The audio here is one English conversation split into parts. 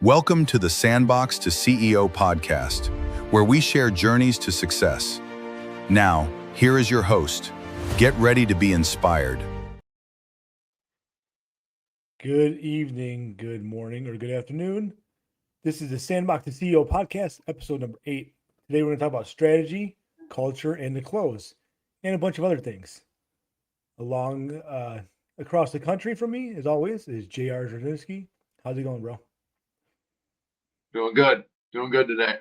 Welcome to the Sandbox to CEO podcast, where we share journeys to success. Now, here is your host. Get ready to be inspired. Good evening, good morning, or good afternoon. This is the Sandbox to CEO podcast, episode number 8. Today we're going to talk about strategy, culture, and the close, and a bunch of other things. Across the country from me, as always, is J.R. Zerzinski. How's it going, bro? Doing good. Doing good today.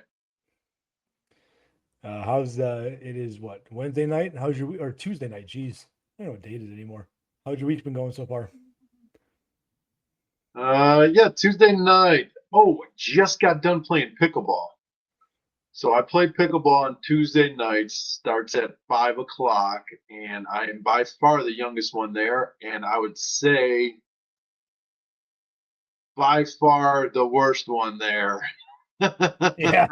It is what, Wednesday night? Or Tuesday night? Jeez, I don't know what date it is anymore. How's your week been going so far? Tuesday night. Oh, just got done playing pickleball. So I play pickleball on Tuesday nights, starts at 5 o'clock, and I am by far the youngest one there, and I would say by far the worst one there. Yeah.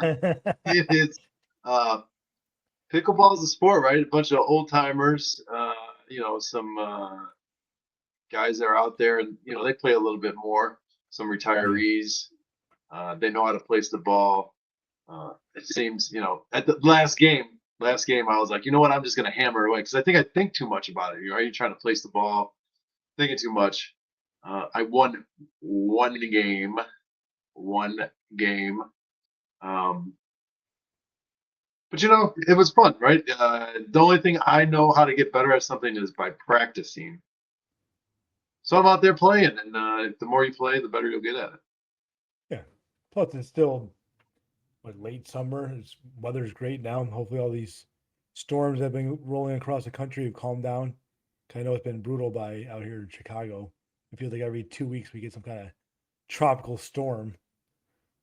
It is pickleball is a sport, right? A bunch of old timers, some guys that are out there and they play a little bit more. Some retirees, they know how to place the ball. It seems, at the last game I was like, you know what, I'm just gonna hammer it away because I think too much about it. Are you trying to place the ball, thinking too much? I won one game. But it was fun, right? The only thing I know how to get better at something is by practicing. So I'm out there playing, and the more you play, the better you'll get at it. Yeah. Plus, it's still late summer. Weather's great now. Hopefully, all these storms that have been rolling across the country have calmed down. I know it's been brutal out here in Chicago. It feels like every 2 weeks we get some kind of tropical storm.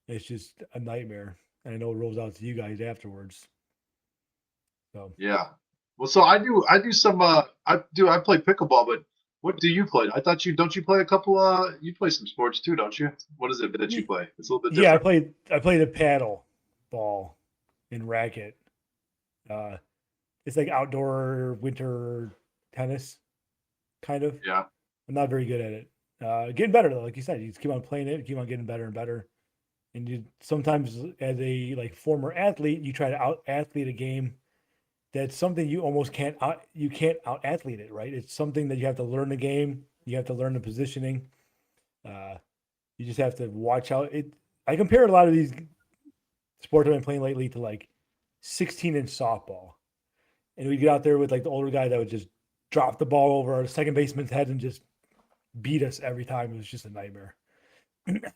It's just a nightmare. And I know it rolls out to you guys afterwards. So yeah. Well, so I do some I play pickleball, but what do you play? Don't you play a couple you play some sports too, don't you? What is it that you play? It's a little bit different. I played a paddle ball and racket. It's like outdoor winter tennis, kind of. Yeah. I'm not very good at it. Getting better though, like you said, you just keep on playing it, keep on getting better and better. And you sometimes, as a former athlete, you try to out athlete a game. That's something you almost can't out athlete it, right? It's something that you have to learn the game. You have to learn the positioning. You just have to watch out. I compare a lot of these sports I've been playing lately to 16-inch softball, and we get out there with the older guy that would just drop the ball over our second baseman's head and just beat us every time. It was just a nightmare. And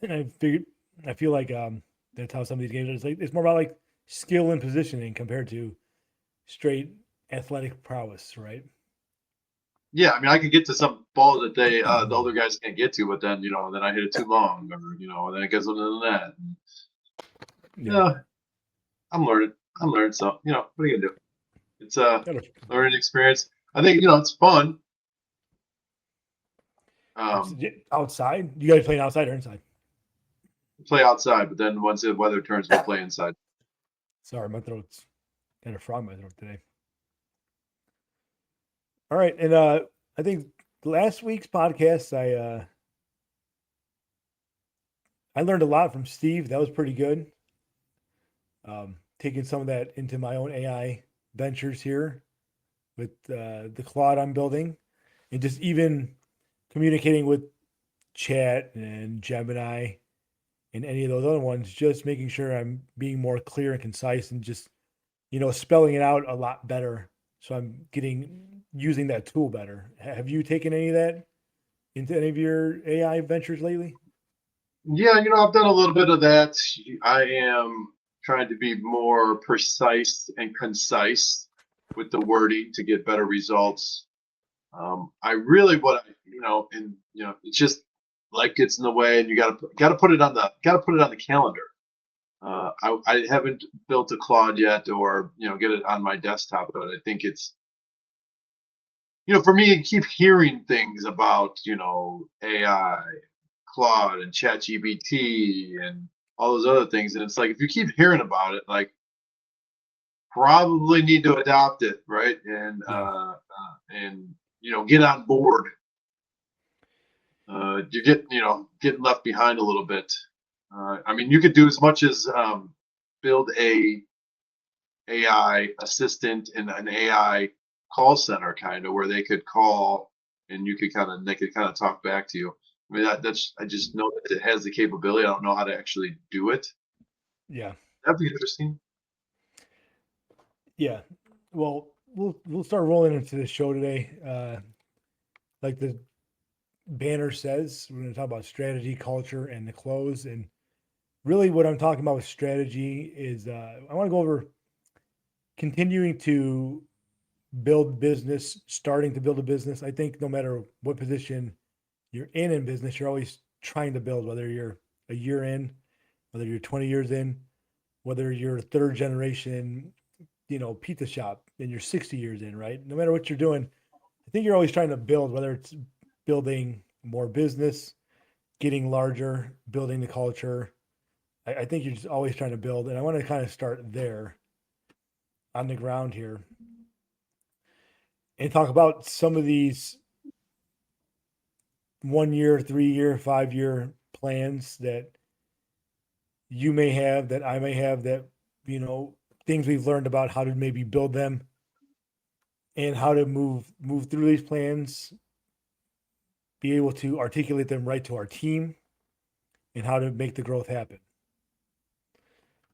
I feel like that's how some of these games are. It's more about skill and positioning compared to straight athletic prowess, right? Yeah, I mean, I could get to some balls that the older guys can't get to, but then then I hit it too long, or then it gets into the net. Yeah, I'm learning. So what are you gonna do? It's a learning experience. I think it's fun. Outside, you guys playing outside or inside? Play outside, but then once the weather turns, we'll play inside. Sorry, my throat's got a frog in my throat today. All right, and I think last week's podcast, I learned a lot from Steve. That was pretty good. Taking some of that into my own AI ventures here with the Claude I'm building, and just even communicating with Chat and Gemini and any of those other ones, just making sure I'm being more clear and concise and just spelling it out a lot better. So I'm using that tool better. Have you taken any of that into any of your AI ventures lately? Yeah, I've done a little bit of that. I am trying to be more precise and concise with the wording to get better results. I really it's just life gets in the way, and you gotta put it on the calendar. I haven't built a Claude yet, or get it on my desktop, but I think it's for me to keep hearing things about AI, Claude, and ChatGPT, and all those other things, and it's like if you keep hearing about it, probably need to adopt it, right? And get on board. You get getting left behind a little bit. I mean, you could do as much as build a AI assistant and an AI call center kind of where they could call and they could kind of talk back to you. I mean, that's I just know that it has the capability. I don't know how to actually do it. Yeah. That'd be interesting. Yeah. Well, we'll start rolling into the show today. Like the banner says, we're going to talk about strategy, culture, and the close. And really, what I'm talking about with strategy is I want to go over continuing to build business, starting to build a business. I think no matter what position you're in business, you're always trying to build, whether you're a year in, whether you're 20 years in, whether you're third generation, pizza shop and you're 60 years in, right? No matter what you're doing, I think you're always trying to build, whether it's building more business, getting larger, building the culture. I think you're just always trying to build. And I want to kind of start there on the ground here and talk about some of these 1 year, 3 year, 5 year plans that you may have, that I may have, that, things we've learned about how to maybe build them and how to move through these plans, be able to articulate them right to our team, and how to make the growth happen.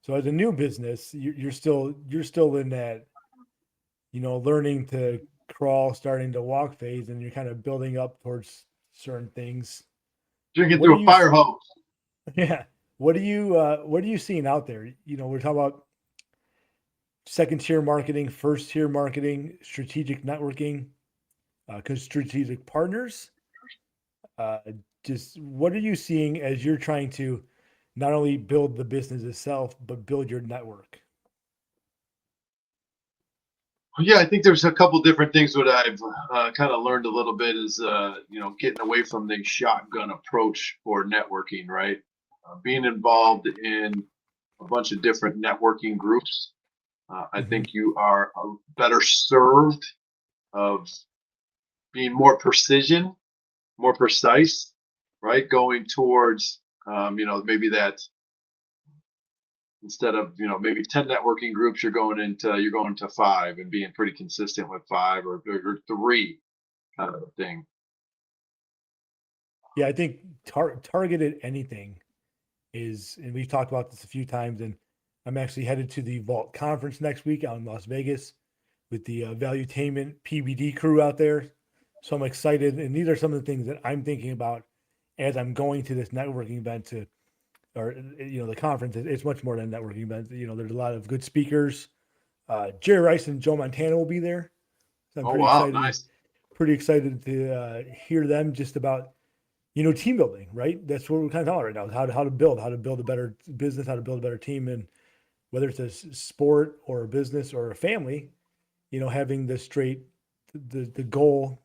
So as a new business, you're still in that, learning to crawl, starting to walk phase, and you're kind of building up towards certain things. Drinking What are through a you? fire hose. Yeah. What are you seeing out there? We're talking about second tier marketing, first tier marketing, strategic networking, because strategic partners. Uh, just what are you seeing as you're trying to not only build the business itself, but build your network? Yeah, I think there's a couple different things. What I've kind of learned a little bit is, getting away from the shotgun approach for networking, right? Being involved in a bunch of different networking groups. I Hmm. think you are better served of being more precision, more precise, right? Going towards, maybe that instead of maybe 10 networking groups, you're going to five and being pretty consistent with five or three kind of a thing. Yeah, I think targeted anything is, and we've talked about this a few times, and I'm actually headed to the Vault conference next week out in Las Vegas with the Valuetainment PBD crew out there. So I'm excited, and these are some of the things that I'm thinking about as I'm going to this networking event or the conference. It's much more than a networking event. There's a lot of good speakers. Jerry Rice and Joe Montana will be there, so I'm Oh wow, nice. pretty excited to hear them just about team building. Right, that's what we're kind of talking right now. How to build a better business, how to build a better team, and whether it's a sport or a business or a family, having the goal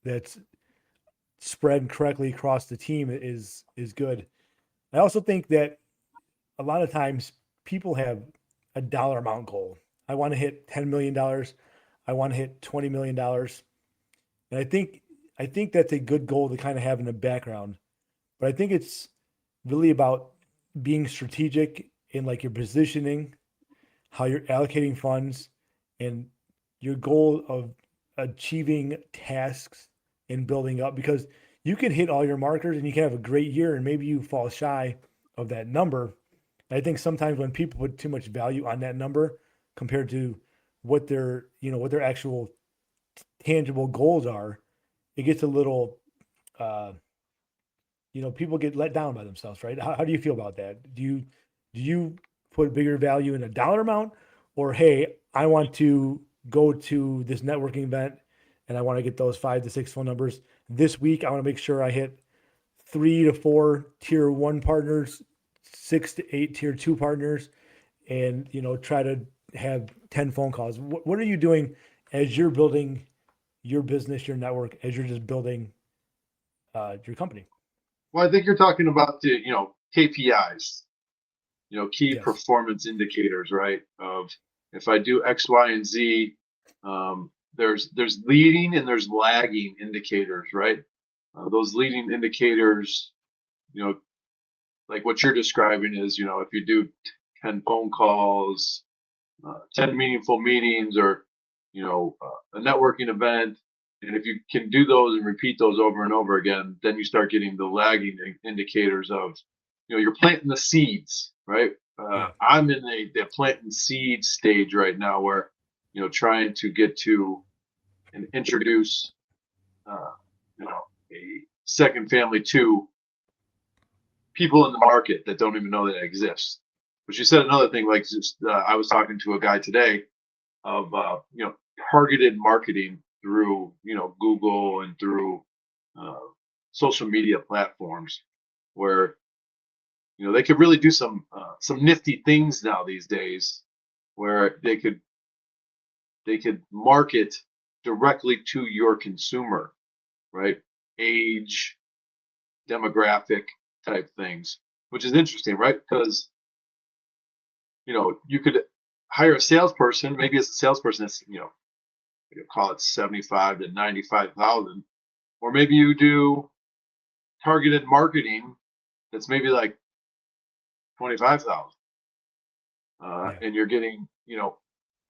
that's spread correctly across the team is good. I also think that a lot of times people have a dollar amount goal. I want to hit $10 million. I want to hit $20 million, and I think that's a good goal to kind of have in the background. But I think it's really about being strategic in like your positioning, how you're allocating funds, and your goal of achieving tasks and building up, because you can hit all your markers and you can have a great year and maybe you fall shy of that number. I think sometimes when people put too much value on that number compared to what their actual tangible goals are, it gets a little uh, people get let down by themselves, right? How do you feel about that? Do you put bigger value in a dollar amount, or hey, I want to go to this networking event and I want to get those 5 to 6 phone numbers this week. I want to make sure I hit 3 to 4 tier one partners, 6 to 8 tier two partners, and try to have 10 phone calls. What are you doing as you're building your business, your network, as you're just building your company? Well, I think you're talking about the KPIs, key Yes. performance indicators, right? Of if I do X, Y, and Z, there's leading and there's lagging indicators, right? Those leading indicators, you know, like what you're describing is, if you do 10 phone calls, 10 meaningful meetings, or, a networking event, and if you can do those and repeat those over and over again, then you start getting the lagging indicators of, you're planting the seeds, right? Yeah. I'm in the planting seed stage right now where, trying to get to and introduce, uh, a second family to people in the market that don't even know that it exists. But you said another thing, like just I was talking to a guy today of targeted marketing through Google and through uh, social media platforms, where they could really do some nifty things now these days, where they could market directly to your consumer, right? Age, demographic type things, which is interesting, right? Because you could hire a salesperson. Maybe as a salesperson, it's you call it 75 to 95,000, or maybe you do targeted marketing that's maybe like 25,000, Yeah. and you're getting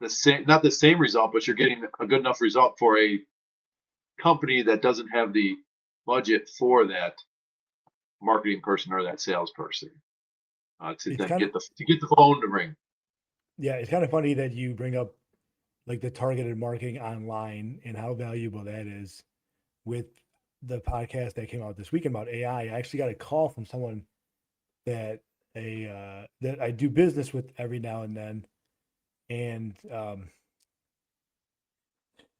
the same, not the same result, but you're getting a good enough result for a company that doesn't have the budget for that marketing person or that salesperson to It's then kind of, get the phone to ring. yeah, it's kind of funny that you bring up like the targeted marketing online and how valuable that is. With the podcast that came out this weekend about AI, I actually got a call from someone that that I do business with every now and then, and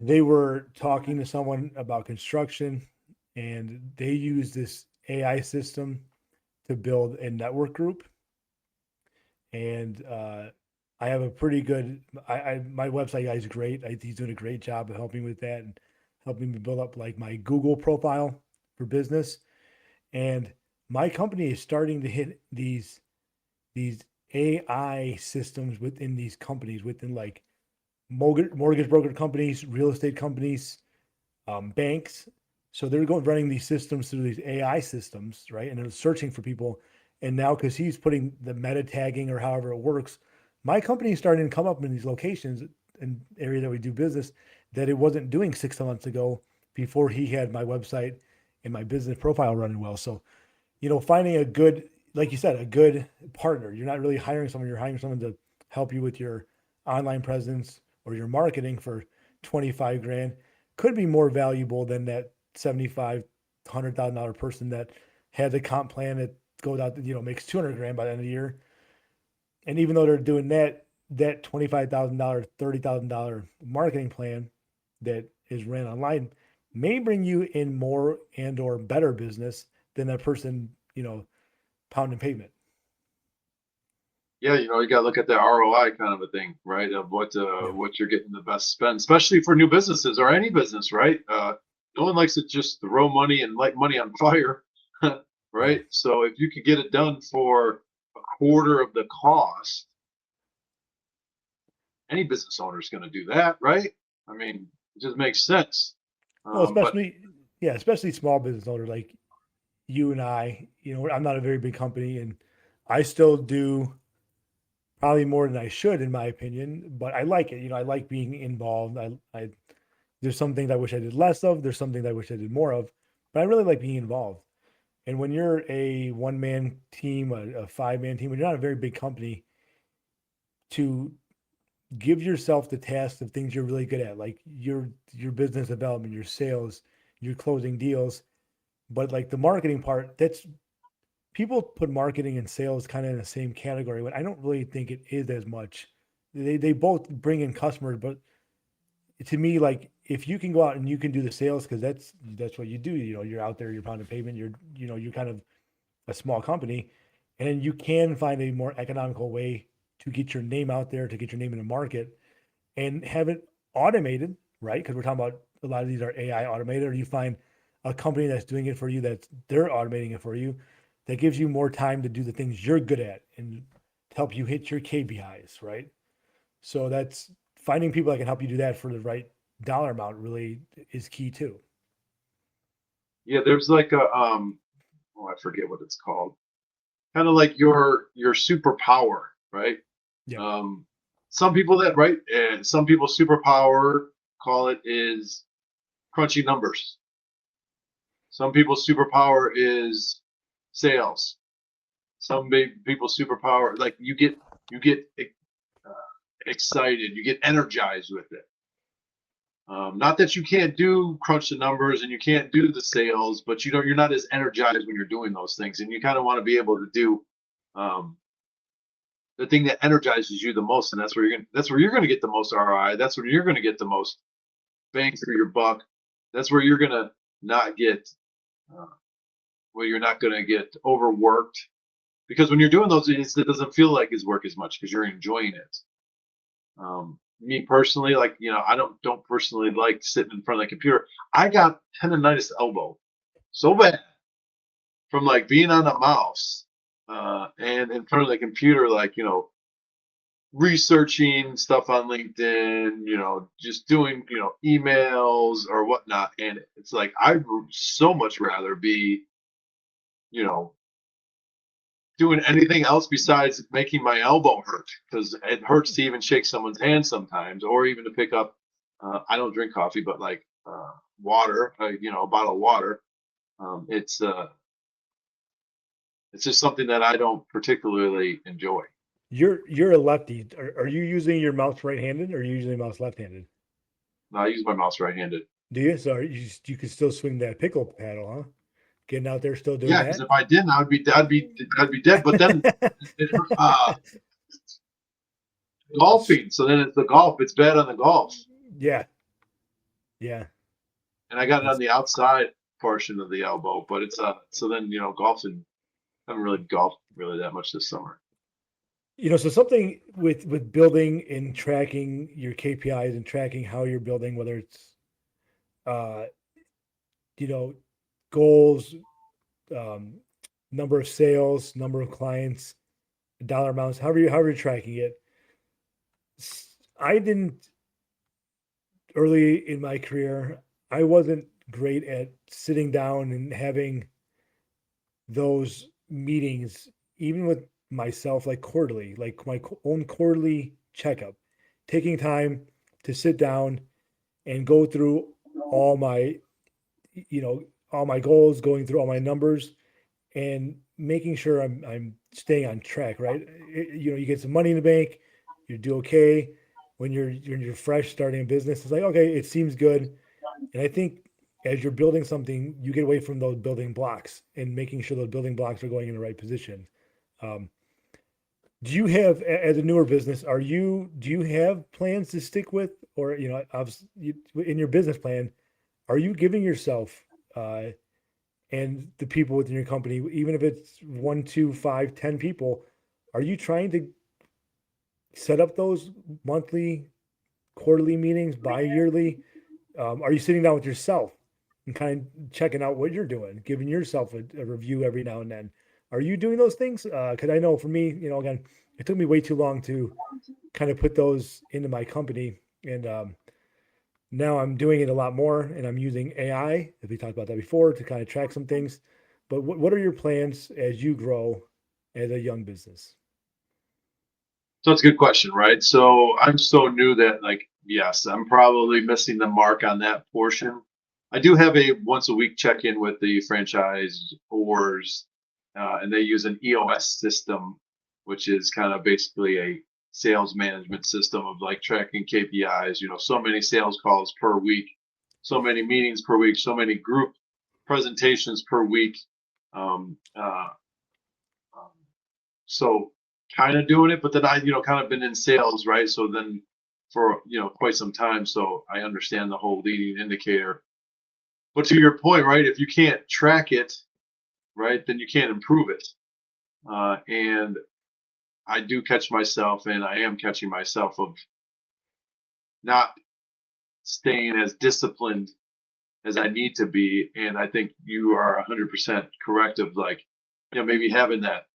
they were talking to someone about construction, and they use this AI system to build a network group. And I have a pretty good, my website guy is great. He's doing a great job of helping with that and helping me build up like my Google profile for business. And my company is starting to hit these AI systems within these companies, within like mortgage broker companies, real estate companies, banks. So they're going running these systems through these AI systems, right? And they're searching for people. And now, because he's putting the meta tagging or however it works, my company is starting to come up in these locations and area that we do business that it wasn't doing 6 months ago before he had my website and my business profile running well. So, finding a good, like you said, a good partner. You're not really hiring someone, you're hiring someone to help you with your online presence or your marketing for 25 grand could be more valuable than that 75, $100,000 person that had the comp plan that goes out, makes 200 grand by the end of the year. And even though they're doing that $25,000, $30,000 marketing plan that is ran online may bring you in more and or better business than that person, pounding pavement. Yeah, you got to look at the ROI kind of a thing, right? Of Yeah. what you're getting the best spend, especially for new businesses or any business, right? No one likes to just throw money and light money on fire, No. right? So if you could get it done for a quarter of the cost, any business owner is going to do that, right? I mean, it just makes sense. Well, But especially small business owner like you and I, I'm not a very big company and I still do probably more than I should, in my opinion, but I like it. I like being involved. There's some things I wish I did less of. There's some things I wish I did more of, but I really like being involved. And when you're a one man team, a 5-man team, when you're not a very big company, to give yourself the task of things you're really good at, like your business development, your sales, your closing deals, but like the marketing part, that's people put marketing and sales kind of in the same category. When I don't really think it is as much. They both bring in customers, but to me, like if you can go out and you can do the sales because that's what you do. You're out there, you're pounding pavement. You're kind of a small company, and then you can find a more economical way to get your name out there, to get your name in the market, and have it automated, right? Because we're talking about a lot of these are AI automated, or you find a company that's doing it for you, that they're automating it for you, that gives you more time to do the things you're good at and to help you hit your KPIs, right? So that's finding people that can help you do that for the right dollar amount really is key too. yeah, there's like a oh, I forget what it's called. kind of like your superpower, right? Yeah. Some people that right, and some people's superpower call it is crunching numbers. Some people's superpower is sales. Some people's superpower, like you get uh, excited, you get energized with it. Not that you can't do crunch the numbers and you can't do the sales, but you're not as energized when you're doing those things, and you kind of want to be able to do um, the thing that energizes you the most, and that's where you're gonna get the most ROI. That's where you're gonna get the most bang for your buck. That's where you're gonna not get uh, where you're not gonna get overworked, because when you're doing those things, it doesn't feel like it's work as much because you're enjoying it. Me personally, like I don't personally like sitting in front of the computer. I got tendonitis elbow so bad from like being on a mouse and in front of the computer, like researching stuff on LinkedIn, just doing emails or whatnot. And it's like I would so much rather be, you know, doing anything else besides making my elbow hurt, because it hurts to even shake someone's hand sometimes, or even to pick up. I don't drink coffee, but like water, a bottle of water. It's just something that I don't particularly enjoy. You're a lefty. Are you using your mouse right-handed or are you using the mouse left-handed? No, I use my mouse right-handed. Do you? So you can still swing that pickle paddle, huh? Getting out there, still doing Yeah, because that. if I didn't, I'd be dead. But then golfing. So then it's the golf. It's bad on the golf, Yeah, yeah. and I got it on That's, the outside portion of the elbow. But it's so then golfing. I haven't really golfed really that much this summer. so something with building and tracking your KPIs and tracking how you're building, whether it's uh, you know, goals, um, number of sales, number of clients, dollar amounts, however you're tracking it. I didn't early in my career, I wasn't great at sitting down and having those meetings, even with myself, like quarterly, like my own quarterly checkup, taking time to sit down and go through all my, you know, all my goals, going through all my numbers, and making sure I'm staying on track. Right, you get some money in the bank, you do okay. When you're fresh starting a business, it's like okay, it seems good. And I think as you're building something, you get away from those building blocks and making sure those building blocks are going in the right position. Um, do you have, as a newer business, do you have plans to stick with, or in your business plan, are you giving yourself and the people within your company, even if it's one, two, five, 10 people, are you trying to set up those monthly, quarterly meetings, bi-yearly? Are you sitting down with yourself and kind of checking out what you're doing, giving yourself a review every now and then? Are you doing those things? Because I know for me, again, it took me way too long to kind of put those into my company, and now I'm doing it a lot more, and I'm using AI, as we talked about that before, to kind of track some things. But what are your plans as you grow as a young business? So it's a good question, right? So I'm so new that, like, yes, I'm probably missing the mark on that portion. I do have a once a week check in with the franchise ors, and they use an EOS system, which is kind of basically a sales management system of like tracking KPIs. So many sales calls per week, so many meetings per week, so many group presentations per week. Um, uh, um, so kind of doing it, but then I, kind of been in sales, right? So then for, quite some time. So I understand the whole leading indicator. But to your point, right, if you can't track it, right, then you can't improve it. And I do catch myself, and I am catching myself of not staying as disciplined as I need to be. And I think you are 100% correct of like, maybe having that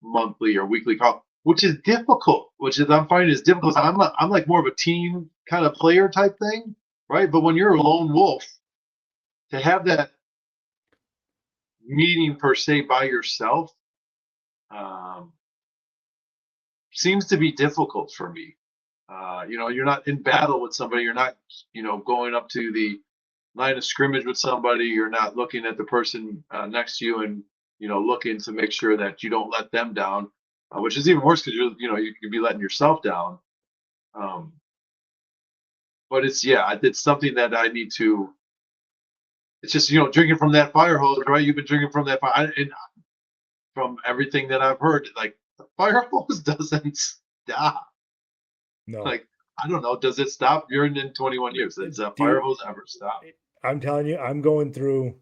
monthly or weekly call, which is difficult, which is I'm finding is difficult. I'm like more of a team kind of player type thing, right? But when you're a lone wolf, to have that meeting per se by yourself, um, seems to be difficult for me. You're not in battle with somebody. You're not, going up to the line of scrimmage with somebody. You're not looking at the person next to you and, looking to make sure that you don't let them down, which is even worse because you could be letting yourself down. Um, but it's something that I need to. It's just drinking from that fire hose, right? You've been drinking from that fire, and from everything that I've heard, like the fire hose doesn't stop. No. Like, I don't know, does it stop? You're in 21 years. Does a fire hose ever stop? I'm telling you, I'm going through.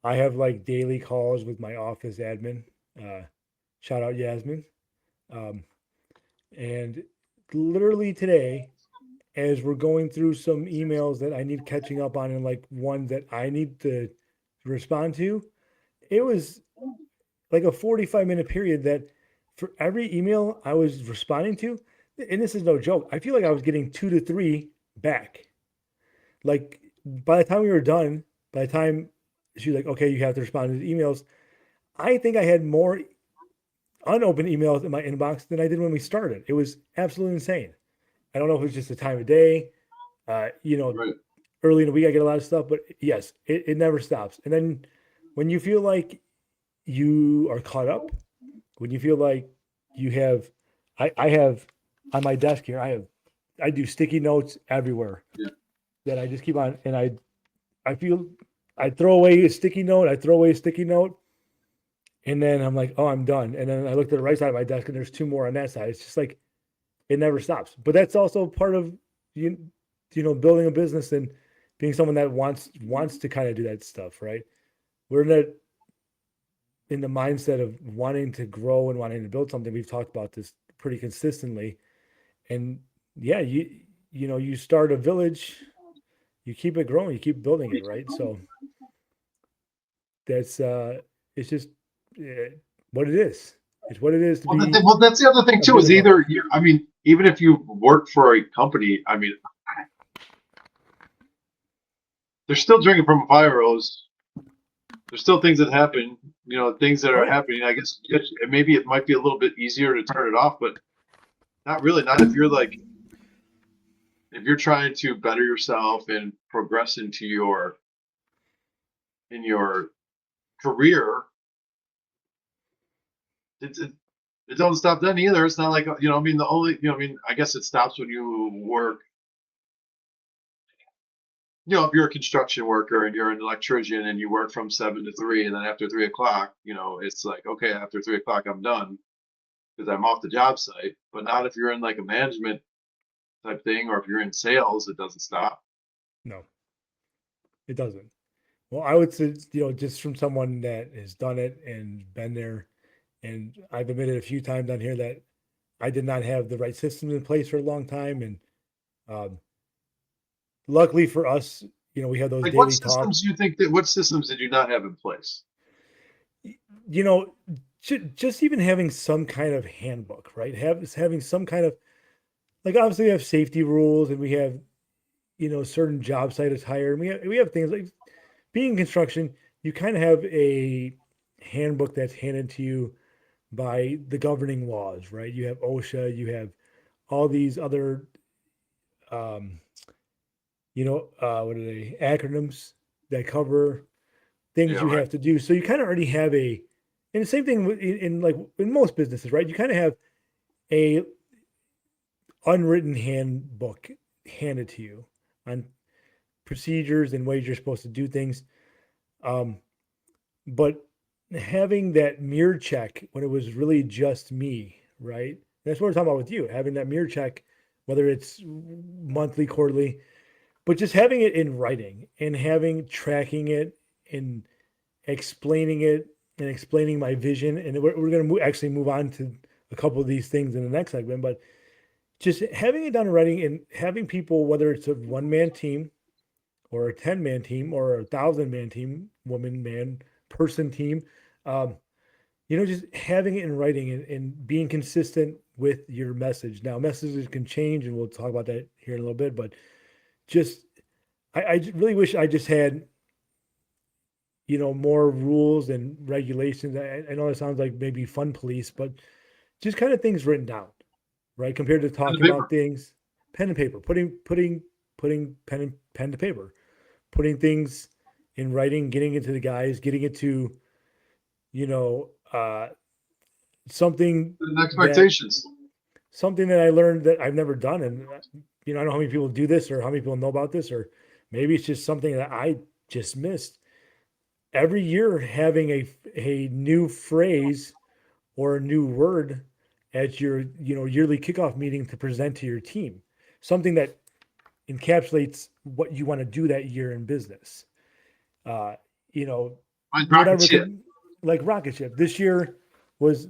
I have like daily calls with my office admin. Shout out Yasmin. Um, and literally today, as we're going through some emails that I need catching up on, and like one that I need to respond to, it was like a 45-minute period that for every email I was responding to, and this is no joke, I feel like I was getting 2 to 3 back. Like by the time we were done, by the time she was like, okay, you have to respond to the emails, I think I had more unopened emails in my inbox than I did when we started. It was absolutely insane. I don't know if it was just the time of day. Right. Early in the week I get a lot of stuff, but yes, it never stops. And then when you feel like you are caught up, when you feel like you have, I have on my desk here, I do sticky notes everywhere Yeah. that I just keep on, and I feel I throw away a sticky note, and then I'm like, oh, I'm done. And then I look to the right side of my desk and there's 2 more on that side. It's just like it never stops. But that's also part of building a business and being someone that wants to kind of do that stuff, right? We're in the mindset of wanting to grow and wanting to build something. We've talked about this pretty consistently. And yeah, you start a village, you keep it growing, you keep building it, right? So that's it's just what it is. It's what it is to be Well, that's the other thing a too. Is business either owner. even if you work for a company, they're still drinking from a fire hose. There's still things that happen. Things that Oh are yeah. happening. I guess maybe it might be a little bit easier to turn it off, but not really. Not if you're trying to better yourself and progress in your career. It don't stop then either. It's not like the only I guess it stops when you work. If you're a construction worker and you're an electrician and you work from 7 to 3, and then after 3 o'clock, it's like, okay, after 3 o'clock I'm done because I'm off the job site. But not if you're in like a management type thing, or if you're in sales, it doesn't stop. No, it doesn't. Well, I would say, just from someone that has done it and been there, and I've admitted a few times on here that I did not have the right systems in place for a long time. And um, luckily for us, we have those Like, what daily talks. systems do you think that? What systems did you not have in place? You know, just even having some kind of handbook, right? Having some kind of, like, obviously we have safety rules and we have, certain job site attire. And we have things like being in construction, you kind of have a handbook that's handed to you by the governing laws, right? You have OSHA, you have all these other, um, what are they, acronyms that cover things Yeah, you right. have to do. So you kind of already have and the same thing in like in most businesses, right? You kind of have a unwritten handbook handed to you on procedures and ways you're supposed to do things. Um, but having that mirror check when it was really just me, right? That's what we're talking about with you, having that mirror check, whether it's monthly, quarterly, but just having it in writing and tracking it and explaining it and explaining my vision. And we're going to actually move on to a couple of these things in the next segment, but just having it done in writing and having people, whether it's a 1-man team or a 10-man team or a 1,000-man team, woman, man, person team, um, just having it in writing and being consistent with your message. Now, messages can change, and we'll talk about that here in a little bit, but just, I really wish I just had more rules and regulations. I know it sounds like maybe fun police, but just kind of things written down, right? Compared to And the talking about paper. things, pen and paper, putting pen to paper, putting things in writing, getting it to the guys, getting it to, you know, something And that expectations. I learned that I've never done. And, I don't know how many people do this or how many people know about this, or maybe it's just something that I just missed. Every year, having a new phrase or a new word at your, yearly kickoff meeting to present to your team, something that encapsulates what you want to do that year in business. Uh, you know, Like rocket whatever ship. could, like rocket ship. This year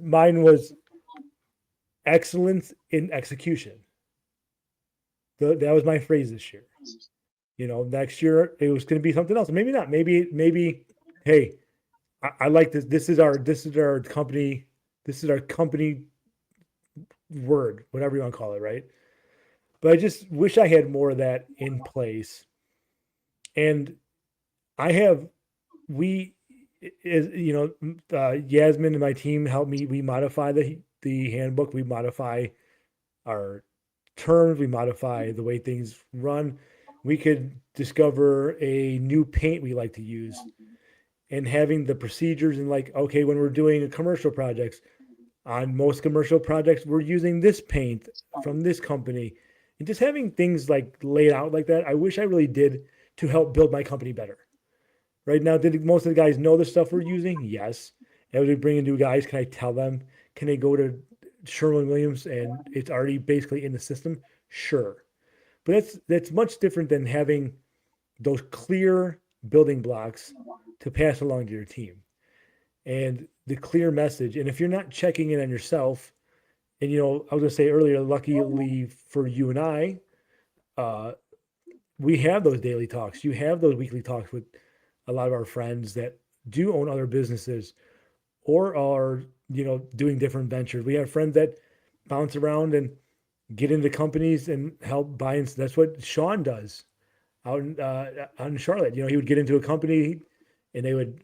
mine was excellence in execution. That was my phrase this year. Next year it was going to be something else. Maybe not. Maybe. Hey, I like this. This is our company. This is our company word, whatever you want to call it, right? But I just wish I had more of that in place. And I have we is Yasmin and my team helped me. We modify the handbook. We modify our terms. We modify the way things run. We could discover a new paint we like to use, and having the procedures, and like, okay, when we're doing a commercial projects, on most commercial projects, we're using this paint from this company, and just having things like laid out like that. I wish I really did, to help build my company better. Right now, did most of the guys know the stuff we're using? Yes. As we bring in new guys, can I tell them? Can they go to Sherwin-Williams and it's already basically in the system? Sure. But that's much different than having those clear building blocks to pass along to your team, and the clear message. And if you're not checking in on yourself, and I was gonna say earlier, luckily for you and I, uh, we have those daily talks. You have those weekly talks with a lot of our friends that do own other businesses or are, doing different ventures. We have friends that bounce around and get into companies and help buy. And that's what Sean does out in Charlotte. He would get into a company and they would,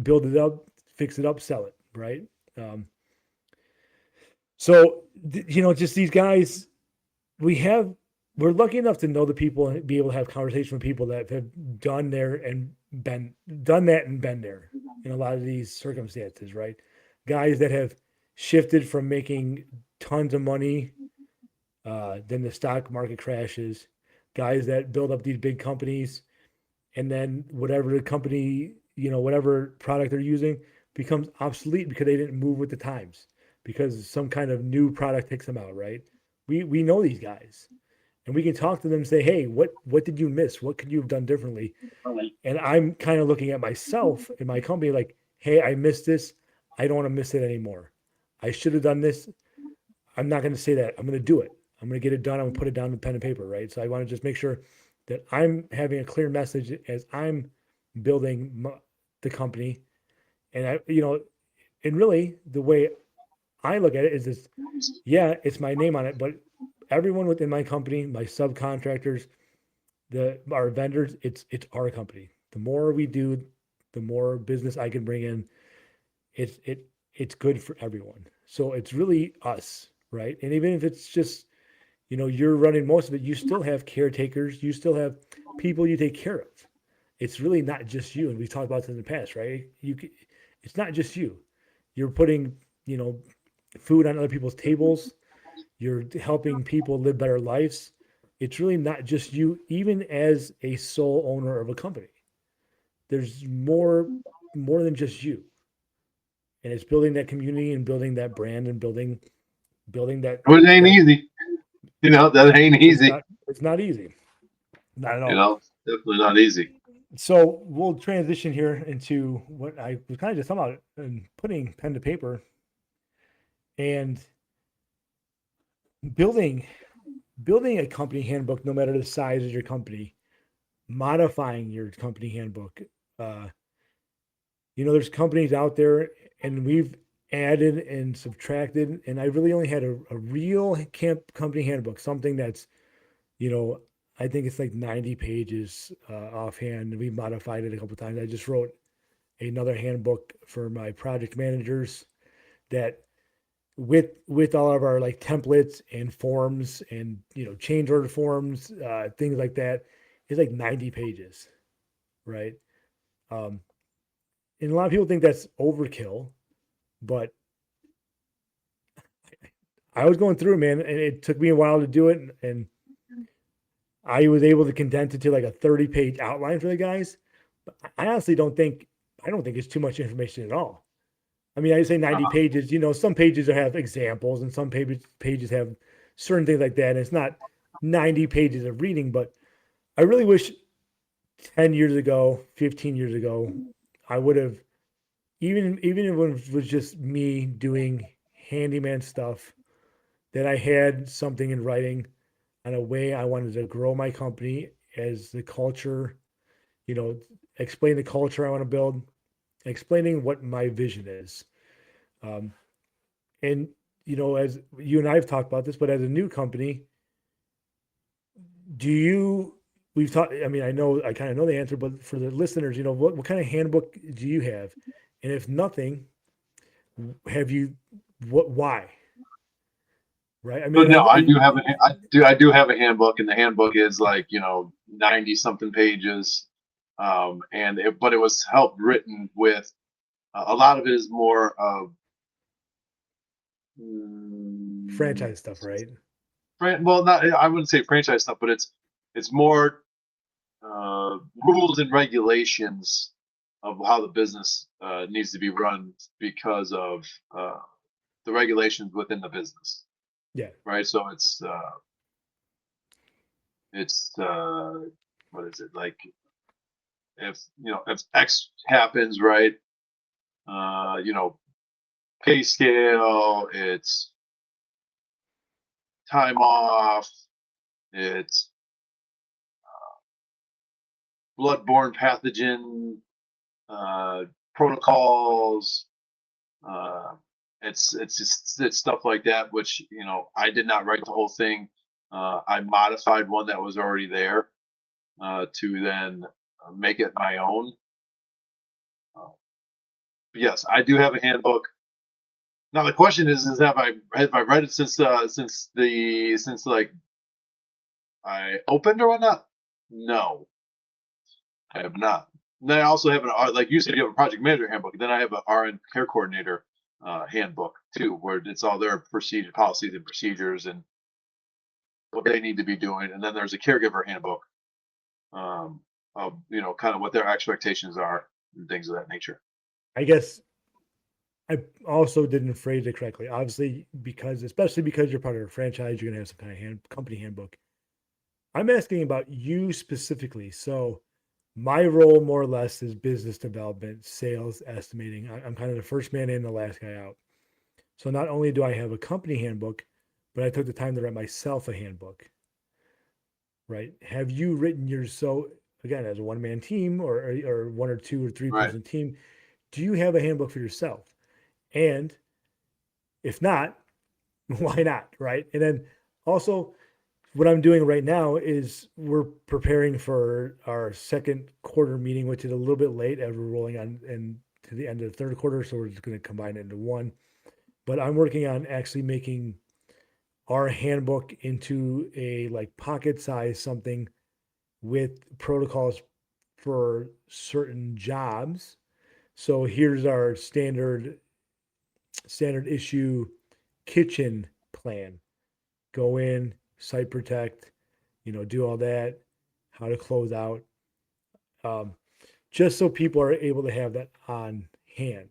build it up, fix it up, sell it. Right. Um, just these guys, we have, we're lucky enough to know the people and be able to have conversation with people that have done that and been there in a lot of these circumstances, right? Guys that have shifted from making tons of money, then the stock market crashes, guys that build up these big companies, and then whatever the company, whatever product they're using becomes obsolete because they didn't move with the times, because some kind of new product takes them out, right? We know these guys, and we can talk to them and say, hey, what did you miss? What could you have done differently? And I'm kind of looking at myself in my company like, hey, I missed this. I don't want to miss it anymore. I should have done this. I'm not going to say that. I'm going to do it. I'm going to get it done. I'm going to put it down in pen and paper, right? So I want to just make sure that I'm having a clear message as I'm building the company. And and really the way I look at it is this, yeah, it's my name on it, but everyone within my company, my subcontractors, our vendors, it's our company. The more we do, the more business I can bring in. It's good for everyone. So it's really us, right? And even if it's just, you're running most of it, you still have caretakers, you still have people you take care of. It's really not just you. And we've talked about this in the past, right? It's not just you. You're putting, food on other people's tables. You're helping people live better lives. It's really not just you, even as a sole owner of a company. There's more than just you. And it's building that community and building that brand and building that But it ain't that easy. That ain't it's easy. not easy. Not at all. It's definitely not easy. So we'll transition here into what I was kind of just talking about, and putting pen to paper and building building a company handbook, no matter the size of your company, modifying your company handbook. Uh, there's companies out there, and we've added and subtracted, and I really only had a real company handbook, something that's, you know, I think it's like 90 pages offhand. We modified it a couple of times. I just wrote another handbook for my project managers that with all of our like templates and forms and change order forms, things like that, is like 90 pages, right? Um, and a lot of people think that's overkill, but I was going through it, man, and it took me a while to do it, and I was able to condense it to like a 30-page outline for the guys. But I honestly I don't think it's too much information at all. I mean, I say 90 Uh, pages, some pages have examples and some pages have certain things like that. And it's not 90 pages of reading, but I really wish 10 years ago, 15 years ago, I would have, even if it was just me doing handyman stuff, that I had something in writing on a way I wanted to grow my company as the culture, you know, explain the culture I want to build, explaining what my vision is. Um, and, as you and I have talked about this, but as a new company, do you, we've talked, I mean, I kind of know the answer, but for the listeners, what kind of handbook do you have? And if nothing, have you, why? Right. I mean, but no, have, I do have a handbook, and the handbook is like 90 something pages, but it was helped written with a lot of it is more of mm, franchise stuff, right? well, not I wouldn't say franchise stuff, but it's more rules and regulations of how the business needs to be run because of the regulations within the business, Yeah. right? So it's what is it like if X happens, right? Uh, you know, pay scale, it's time off, it's bloodborne pathogen uh, protocols. Uh, it's stuff like that, which I did not write the whole thing. I modified one that was already there to then make it my own. Uh, yes, I do have a handbook. Now the question is have I read it since like I opened or whatnot? No, I have not. And then I also have like you said, you have a project manager handbook. Then I have an RN care coordinator handbook too, where it's all their procedure policies and procedures and what they need to be doing. And then there's a caregiver handbook of kind of what their expectations are and things of that nature. I guess I also didn't phrase it correctly. Obviously, especially because you're part of a franchise, you're going to have some kind of company handbook. I'm asking about you specifically. So, my role more or less is business development, sales, estimating. I'm kind of the first man in, the last guy out. So, not only do I have a company handbook, but I took the time to write myself a handbook. Right? Have you written yours? So, again, as a one man team or one or two or three Right. person team, do you have a handbook for yourself? And if not, why not? Right. And then also, what I'm doing right now is we're preparing for our second quarter meeting, which is a little bit late as we're rolling on and to the end of the third quarter. So we're just going to combine it into one. But I'm working on actually making our handbook into a like pocket size something with protocols for certain jobs. So here's our standard issue kitchen plan. Go in, site protect, do all that, how to close out, um, just so people are able to have that on hand.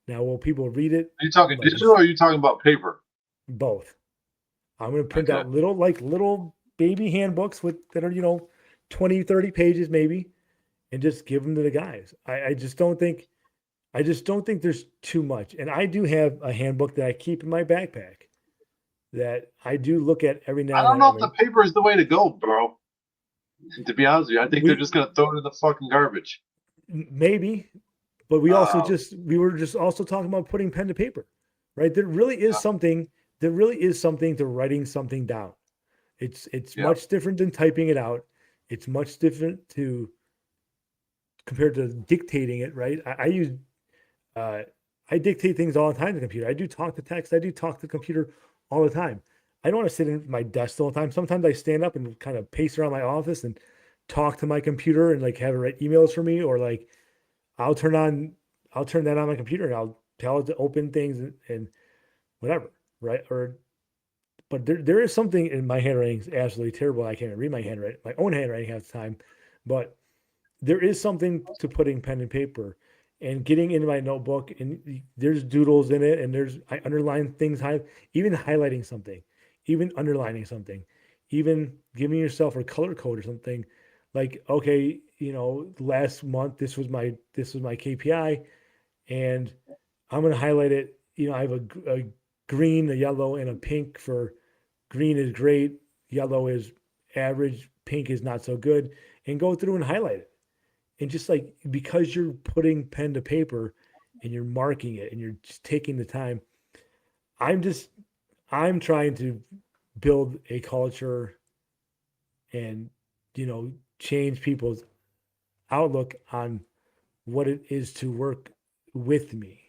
Now, will people read it? Are you talking Like digital or are you talking about paper? both. I'm going to print Okay. out little baby handbooks that are, 20, 30 pages maybe, and just give them to the guys. I just don't think there's too much. And I do have a handbook that I keep in my backpack that I do look at every I now and don't then. know I if the mean, paper is the way to go, bro. To be honest with you, I think they're we just gonna throw it in the fucking garbage. maybe, but Uh, we were just also talking about putting pen to paper, right? There really is something to writing something down. It's yeah, much different than typing it out. It's much different to compared to dictating it, right? Uh, I dictate things all the time to the computer. I do talk to text. I do talk to the computer all the time. I don't want to sit in my desk all the time. Sometimes I stand up and kind of pace around my office and talk to my computer and like have it write emails for me, or like I'll turn on, I'll turn that on my computer and I'll tell it to open things and whatever, right? Or but there is something in my handwriting is absolutely terrible. I can't even read my own handwriting half the time, but there is something to putting pen and paper and getting into my notebook, and there's doodles in it, and I underline things, even highlighting something, even underlining something, even giving yourself a color code or something. Like, okay, last month this was my KPI, and I'm gonna highlight it. I have a green, a yellow, and a pink. For green is great, yellow is average, pink is not so good, and go through and highlight it. And just like, because you're putting pen to paper and you're marking it and you're just taking the time, i'm just I'm trying to build a culture and change people's outlook on what it is to work with me.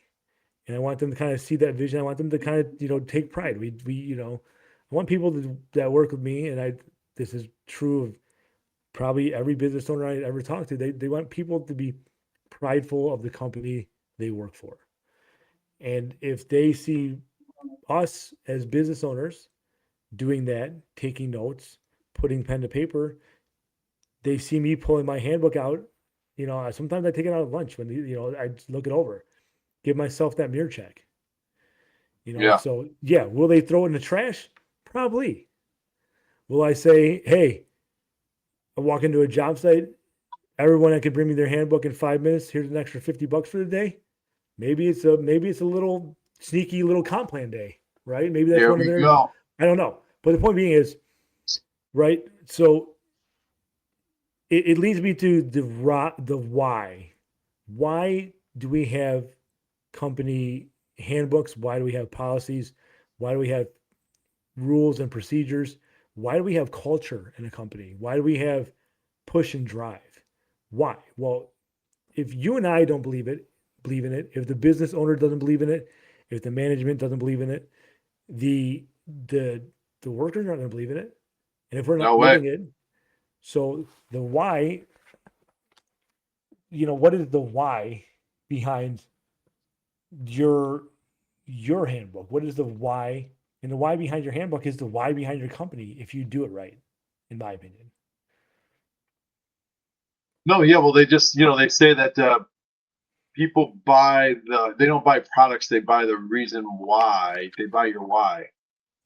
And I want them to kind of see that vision. I want them to kind of take pride. I want people that work with me, and this is true of probably every business owner I ever talked to. They want people to be prideful of the company they work for. And if they see us as business owners doing that, taking notes, putting pen to paper, they see me pulling my handbook out. Sometimes I take it out at lunch when I just look it over, give myself that mirror check. Yeah. So yeah, will they throw it in the trash? Probably. Will I say, hey, I walk into a job site, everyone that could bring me their handbook in 5 minutes, here's an extra $50 for the day? Maybe it's a little sneaky little comp plan day, right? Maybe that's There one of we their, go. I don't know. But the point being is, right? So it leads me to the why. Why do we have company handbooks? Why do we have policies? Why do we have rules and procedures? Why do we have culture in a company? Why do we have push and drive? Why? Well, if you and I don't believe in it, if the business owner doesn't believe in it, if the management doesn't believe in it, the the the workers aren't going to believe in it. And if we're No not way. living it, so the why, what is the why behind your your handbook? What is the why? And the why behind your handbook is the why behind your company if you do it right, in my opinion. No, yeah. Well, they just, they say that people they don't buy products, they buy the reason why. They buy your why,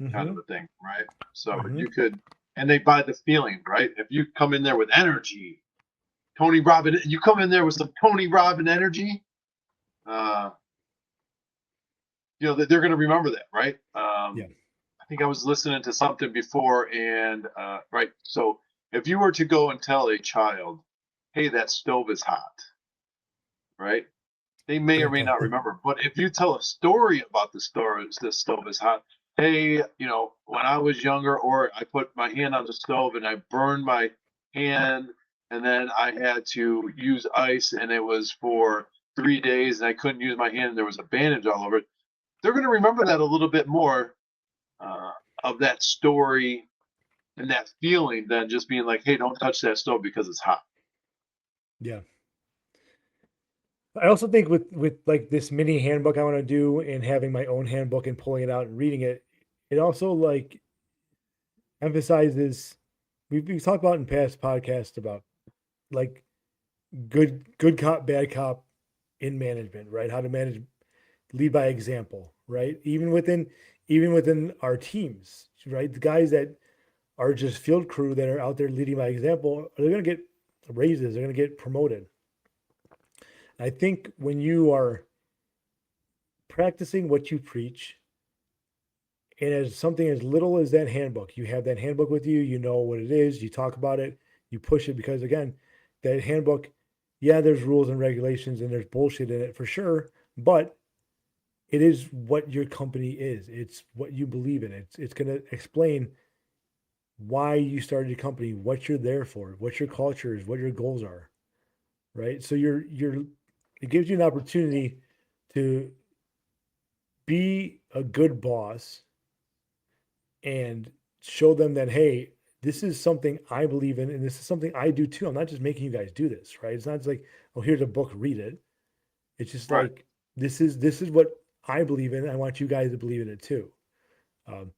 kind of Mm-hmm. a thing, right? So Mm-hmm. and they buy the feeling, right? If you come in there with energy, you come in there with some Tony Robbins energy, uh, that they're going to remember that, right? Yeah. I think I was listening to something before, and right. So if you were to go and tell a child, "Hey, that stove is hot," right? They may or may Grandpa. not remember. But if you tell a story about the stove is hot. Hey, when I was younger, or I put my hand on the stove and I burned my hand, and then I had to use ice, and it was for 3 days, and I couldn't use my hand, and there was a bandage all over it. They're going to remember that a little bit more, uh, of that story and that feeling, than just being like, "Hey, don't touch that stove because it's hot." Yeah. I also think with like this mini handbook I want to do, and having my own handbook and pulling it out and reading it, it also like emphasizes, we've talked about in past podcasts about like good cop, bad cop in management, right? How to manage, lead by example, right? Even within our teams, right? The guys that are just field crew that are out there leading by example, they're going to get raises, they're going to get promoted. I think when you are practicing what you preach, and as something as little as that handbook, you have that handbook with you, you know what it is, you talk about it, you push it, because again, that handbook, yeah, there's rules and regulations and there's bullshit in it for sure, but it is what your company is. It's what you believe in. It's going to explain why you started your company, what you're there for, what your culture is, what your goals are, right? So it gives you an opportunity to be a good boss and show them that, hey, this is something I believe in and this is something I do too. I'm not just making you guys do this, right? It's not just like, oh, here's a book, read it. It's just Right. like this is what I believe in. I want you guys to believe in it too. Um,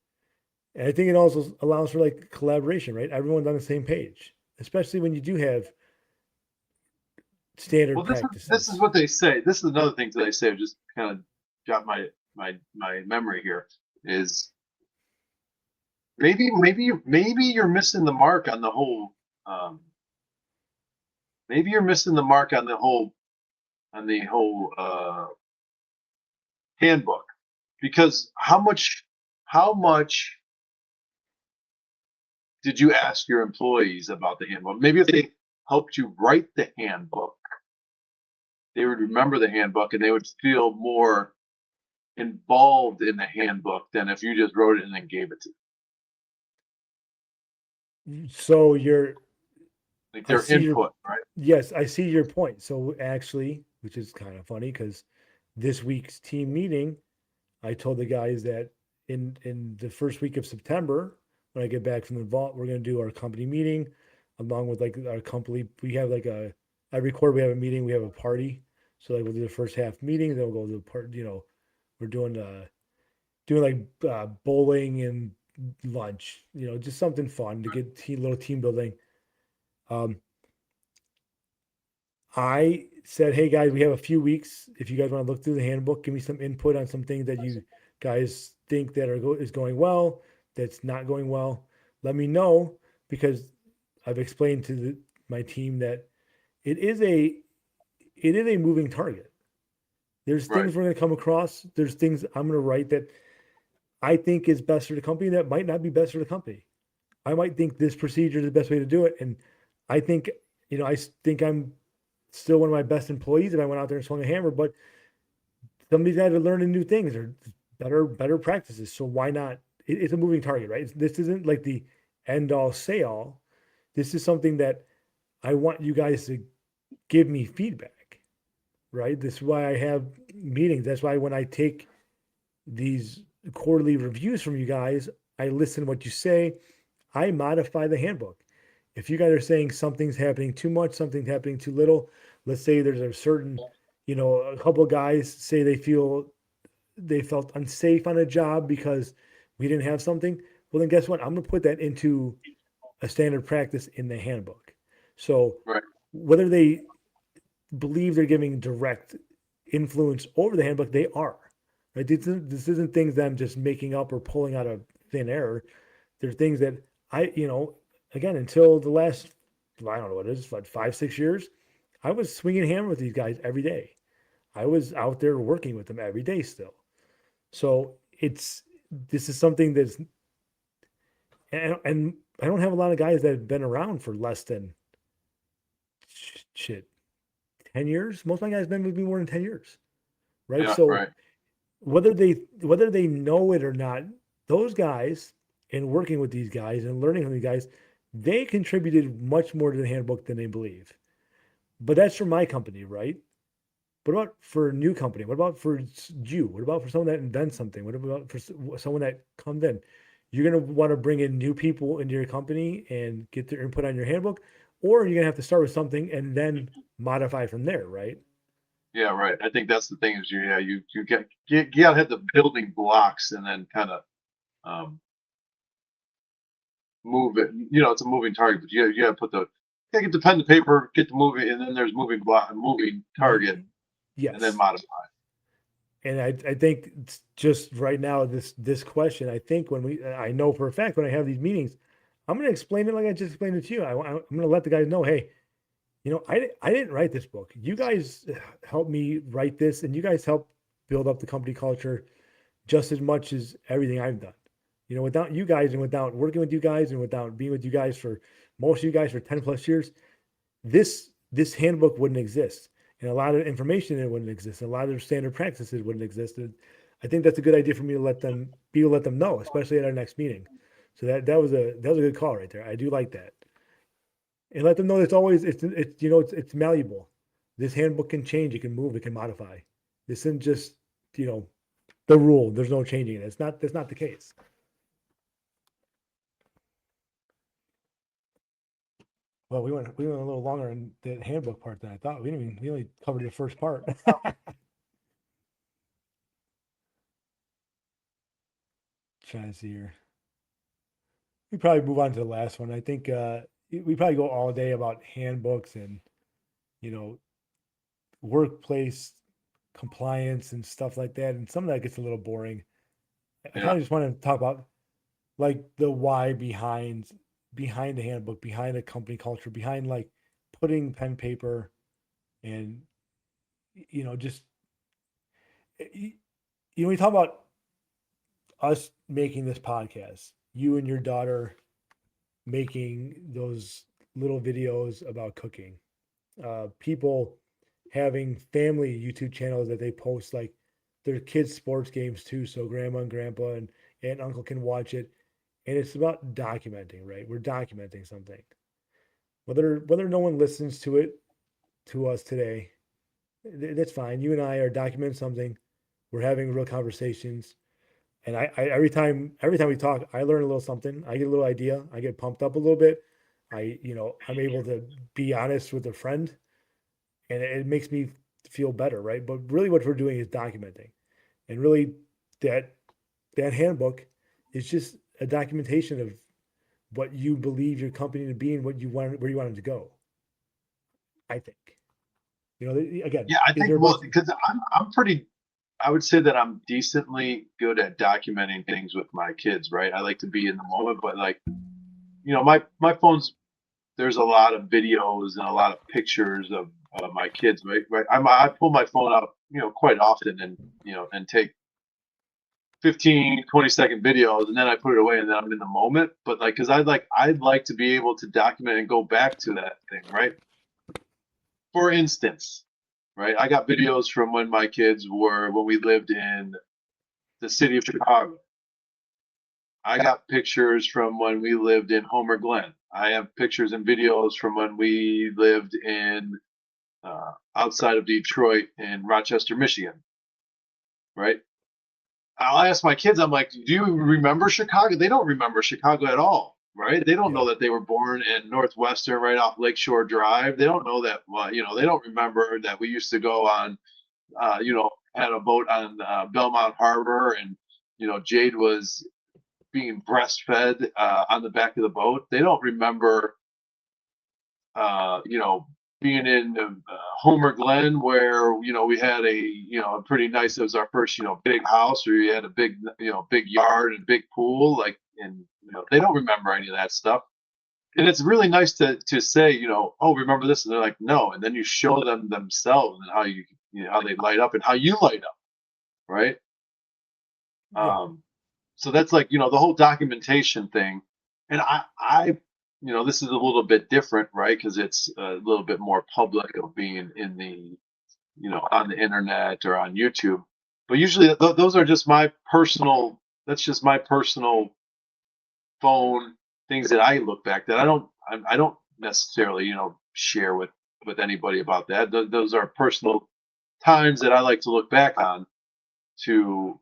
and I think it also allows for like collaboration, right? Everyone's on the same page, especially when you do have standard Well, this is practices. what they say. This is another thing that they say. Just kind of got my memory here is maybe you're missing the mark on the whole. Um, maybe you're missing the mark on the whole handbook, because how much did you ask your employees about the handbook? Maybe if they helped you write the handbook, they would remember the handbook and they would feel more involved in the handbook than if you just wrote it and then gave it to them. So you're, Like I their see your, input, right? yes, I see your point. So actually, which is kind of funny because this week's team meeting, I told the guys that in the first week of September, when I get back from the vault, we're going to do our company meeting along with like our company. We have like every quarter we have a meeting, we have a party. So like we'll do the first half meeting, then we'll go to the part, we're doing like bowling and lunch, just something fun to get little team building. Um, I said, hey guys, we have a few weeks. If you guys want to look through the handbook, give me some input on some things that you guys think that is going well, that's not going well. Let me know because I've explained to my team that it is a it is a moving target. There's Right, things we're going to come across. There's things I'm going to write that I think is best for the company that might not be best for the company. I might think this procedure is the best way to do it, and I think I think I'm still one of my best employees if I went out there and swung a hammer. But some of these guys are learning new things or better practices. So why not? It's a moving target, right? This isn't like the end all say all. This is something that I want you guys to give me feedback, right? This is why I have meetings. That's why when I take these quarterly reviews from you guys, I listen to what you say. I modify the handbook. If you guys are saying something's happening too much, something's happening too little, let's say there's a certain, a couple of guys say they felt unsafe on a job because we didn't have something. Well, then guess what? I'm going to put that into a standard practice in the handbook. So right. whether they believe they're giving direct influence over the handbook, they are. Right? This isn't things that I'm just making up or pulling out of thin air. They're things that again, until the last, I don't know what it is, like 5, 6 years, I was swinging a hammer with these guys every day. I was out there working with them every day still. So this is something that's, and I don't have a lot of guys that have been around for less than shit 10 years. Most of my guys been with me more than 10 years, right? Yeah, So right. whether they know it or not, those guys and working with these guys and learning from these guys, they contributed much more to the handbook than they believe. But that's for my company, right? What about for a new company? What about for you? What about for someone that invents something? What about for someone that comes in? You're going to want to bring in new people into your company and get their input on your handbook, or you're going to have to start with something and then modify from there, right? Yeah, right. I think that's the thing is you gotta have the building blocks and then kind of um, move it. It's a moving target, but you gotta get the pen to paper, get the moving, and then there's moving target, and then Yes. modify. And I think it's just right now, this question, I think I know for a fact when I have these meetings, I'm going to explain it like I just explained it to you. I'm going to let the guys know, hey, I didn't write this book. You guys helped me write this, and you guys helped build up the company culture just as much as everything I've done. Without you guys and without working with you guys and without being with you guys for most of you guys for 10 plus years, this handbook wouldn't exist, and a lot of information in it wouldn't exist, and a lot of standard practices wouldn't exist. And I think that's a good idea for me to let them know, especially at our next meeting. So that was a good call right there. I do like that. And let them know it's always it's it's malleable. This handbook can change, it can move, it can modify. This isn't just, you know, the rule. There's no changing it. That's not the case. Well, we went a little longer in the handbook part than I thought. We only covered the first part. Trying to see here. We probably move on to the last one. I think we probably go all day about handbooks and, you know, workplace compliance and stuff like that. And some of that gets a little boring. I kind Yeah. of just want to talk about like the why behind the handbook, behind the company culture, behind like putting pen paper and, you know, just we talk about us making this podcast, you and your daughter making those little videos about cooking, people having family YouTube channels that they post like their kids' sports games too, so grandma and grandpa and aunt and uncle can watch it. And it's about documenting, right? We're documenting something. Whether no one listens to it to us today, that's fine. You and I are documenting something. We're having real conversations. And I every time we talk, I learn a little something. I get a little idea. I get pumped up a little bit. I'm able to be honest with a friend, and it makes me feel better, right? But really, what we're doing is documenting, and really, that that handbook is just a documentation of what you believe your company to be and what you want, where you want it to go. I think, again, Yeah, I is think, there well, much? because I'm pretty, I would say that I'm decently good at documenting things with my kids, right? I like to be in the moment, but like, my phone's, there's a lot of videos and a lot of pictures of my kids, right? Right. I pull my phone out, quite often, and and take 15, 20-second videos, and then I put it away, and then I'm in the moment. But like, because I'd like to be able to document and go back to that thing, right? For instance, right? I got videos from when we lived in the city of Chicago. I got pictures from when we lived in Homer Glen. I have pictures and videos from when we lived in outside of Detroit in Rochester, Michigan, right? I'll ask my kids, I'm like, do you remember Chicago? They don't remember Chicago at all, right? They don't Yeah, know that they were born in Northwestern right off Lakeshore Drive. They don't know that, they don't remember that we used to go on, had a boat on Belmont Harbor, and, Jade was being breastfed on the back of the boat. They don't remember, you know, being in Homer Glen, where we had a pretty nice. It was our first big house, where we had a big yard and big pool. Like, and they don't remember any of that stuff. And it's really nice to say, oh, remember this, and they're like, no. And then you show them themselves and how how they light up and how you light up, right? yeah, Um, so that's like the whole documentation thing. And this is a little bit different, right? Because it's a little bit more public of being in the on the internet or on YouTube. But usually those are just my personal, that's just my personal phone things that I look back, that I don't necessarily share with anybody about that. Those are personal times that I like to look back on to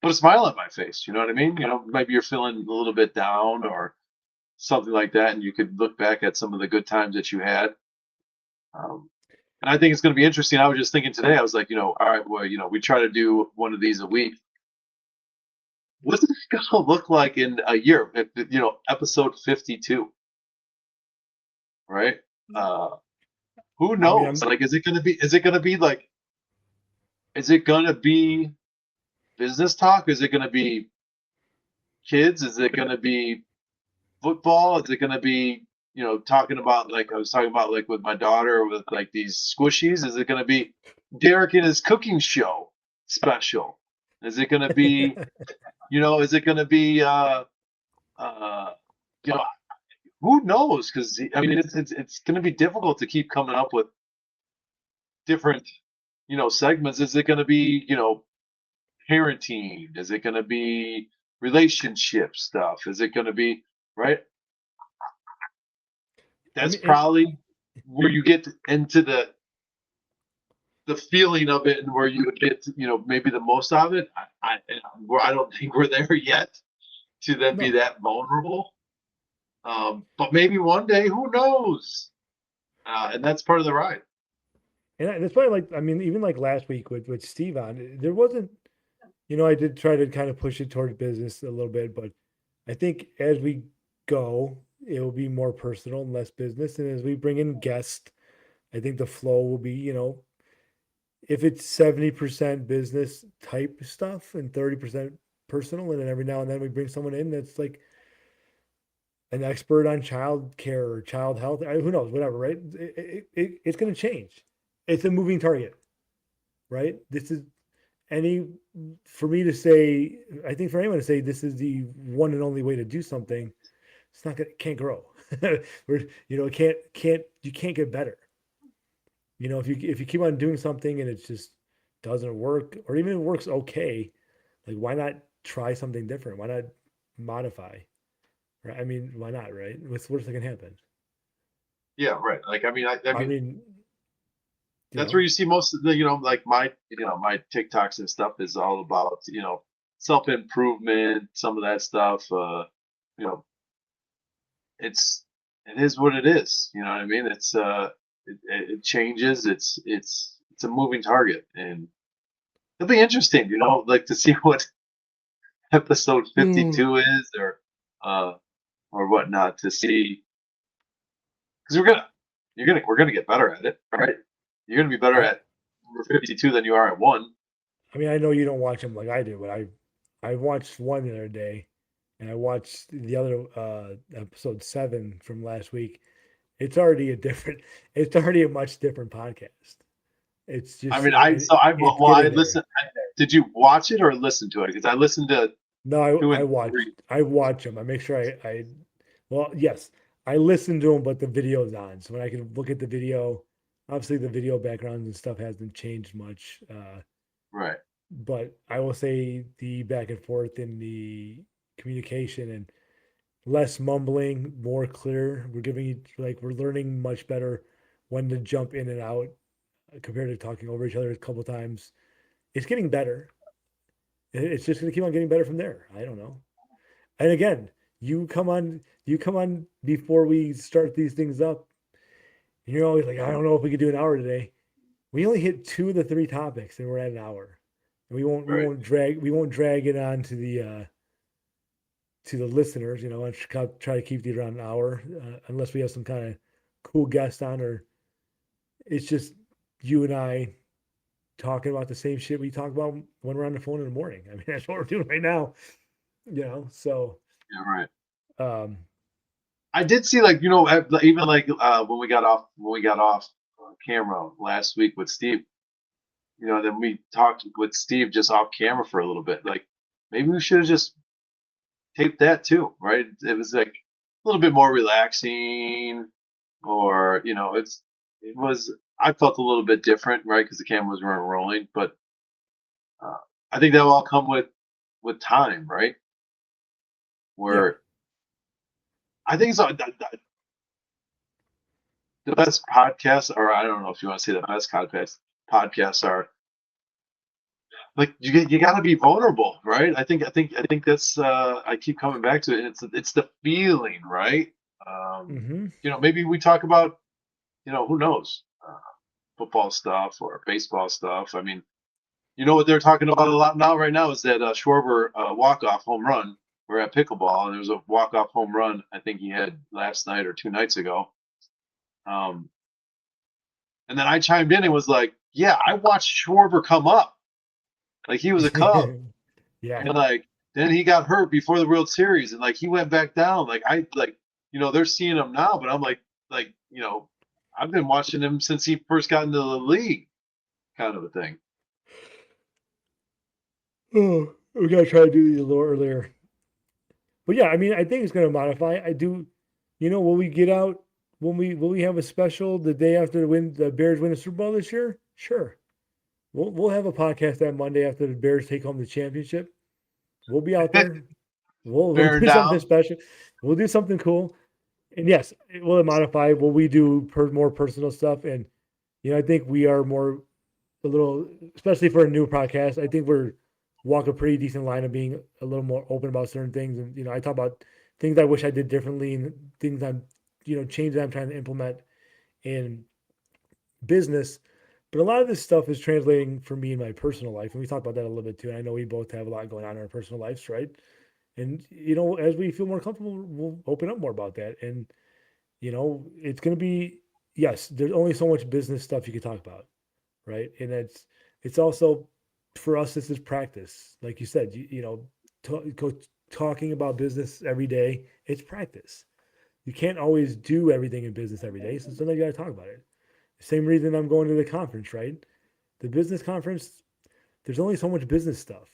put a smile on my face. You know what I mean? Maybe you're feeling a little bit down or something like that, and you could look back at some of the good times that you had. Um, and I think it's going to be interesting. I was just thinking today, I was like, all right, well, we try to do one of these a week. What's it going to look like in a year? Episode 52, right? Uh, who I mean, knows? Like, is it going to be like, is it going to be business talk? Is it going to be kids? Is it going to be football? Is it going to be, talking about, like I was talking about, like with my daughter, with like these squishies? Is it going to be Derek and his cooking show special? Is it going to be, is it going to be, uh, you know, who knows? Because I mean, it's going to be difficult to keep coming up with different, segments. Is it going to be, parenting? Is it going to be relationship stuff? Is it going to be right? That's and probably where you get into the feeling of it, and where you would get, maybe the most out of it. I don't think we're there yet to then be no, that vulnerable. But maybe one day, who knows? And that's part of the ride. and that's probably like, I mean, even like last week with Steve on, there wasn't, I did try to kind of push it towards business a little bit, but I think as we go, it will be more personal and less business. And as we bring in guests, I think the flow will be, if it's 70% business type stuff and 30% personal, and then every now and then we bring someone in that's like an expert on child care or child health, who knows, whatever, right? It's going to change. It's a moving target, right? This is any, for me to say, I think for anyone to say this is the one and only way to do something, it's not going to, can't grow. You can't get better. If you keep on doing something and it just doesn't work, or even if it works okay, like why not try something different? Why not modify? Right? I mean, why not? Right? What's the worst that can happen? Yeah, right. Like, I I mean, mean, that's where you see most of the, like my TikToks and stuff is all about, self improvement, some of that stuff. You know, it is what it is. You know what I mean? It changes. It's a moving target, and it'll be interesting, like to see what episode Mm. 52 is, uh or whatnot, to see, because we're gonna get better at it, right? You're gonna be better I, at number 52 than you are at one. I mean, I know you don't watch them like I do, but I watched one the other day, and I watched the other episode 7 from last week. It's already a different. It's already a much different podcast. It's I just mean, I it, so I it's well, I getting there. listened. Did you watch it or listen to it? Because I listened to No, two I and watched. three. I watch them. I make sure well, yes, I listen to them, but the video's on. So when I can look at the video, obviously the video backgrounds and stuff hasn't changed much. Right. But I will say the back and forth in the communication and less mumbling, more clear. We're giving you, like, we're learning much better when to jump in and out compared to talking over each other a couple times. It's getting better. It's just going to keep on getting better from there. I don't know. And again, you come on before we start these things up. And you're always like, I don't know if we could do an hour today. We only hit 2 of the 3 topics, and we're at an hour. And Right. we won't drag it on to the listeners. I try to keep these around an hour, unless we have some kind of cool guest on, or it's just you and I talking about the same shit we talk about when we're on the phone in the morning. I mean, that's what we're doing right now. So Yeah. Right. um, I did see, like, even like when we got off camera last week with Steve. Then we talked with Steve just off camera for a little bit. Like, maybe we should have just taped that too, right? It was like a little bit more relaxing, or it was. I felt a little bit different, right? Because the cameras weren't rolling, but uh, I think that will all come with time, right? yeah. Where I think so. The best podcasts, or I don't know if you want to say the best podcasts are, like, you got to be vulnerable, right? I think that's, I keep coming back to it. It's the feeling, right? Um, Mm-hmm. maybe we talk about, who knows, football stuff or baseball stuff. I mean, what they're talking about a lot now, right now, is that Schwarber walk-off home run. We're at pickleball, and there was a walk-off home run I think he had last night or 2 nights ago. Um, and then I chimed in and was like, "Yeah, I watched Schwarber come up like he was a Cub, Yeah. and like then he got hurt before the World Series, and like he went back down. Like, they're seeing him now, but I'm like, I've been watching him since he first got into the league, kind of a thing." Oh, we gotta try to do these a little earlier. But yeah, I mean, I think it's gonna modify. I do. Will we get out when will we have a special the day after the Bears win the Super Bowl this year? Sure. We'll have a podcast that Monday after the Bears take home the championship. We'll be out there. We'll bearing do something down. special. We'll do something cool. And yes, will it modify? Will we do more personal stuff? And I think we are more a little, especially for a new podcast. I think we're walk a pretty decent line of being a little more open about certain things. And I talk about things I wish I did differently, and things I'm change that I'm trying to implement in business. But a lot of this stuff is translating for me in my personal life, and we talked about that a little bit too. And I know we both have a lot going on in our personal lives, right? And as we feel more comfortable, we'll open up more about that. And it's going to be, yes, there's only so much business stuff you can talk about, right? And it's also, for us, this is practice. Like you said, talking about business every day, it's practice. You can't always do everything in business every day, so sometimes you got to talk about it. Same reason I'm going to the conference, right? The business conference, there's only so much business stuff,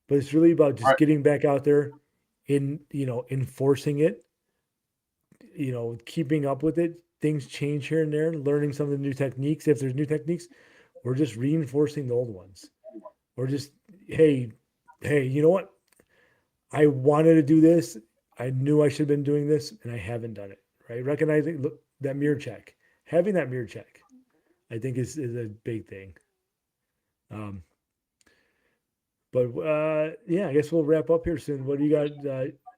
but it's really about All just right. getting back out there, enforcing it, keeping up with it. Things change here and there, learning some of the new techniques. If there's new techniques, we're just reinforcing the old ones. Or just, hey, you know what? I wanted to do this. I knew I should have been doing this, and I haven't done it. Right? Recognizing, look, that mirror check, having that mirror check, I think is a big thing. Um, but yeah, I guess we'll wrap up here soon. What do you got?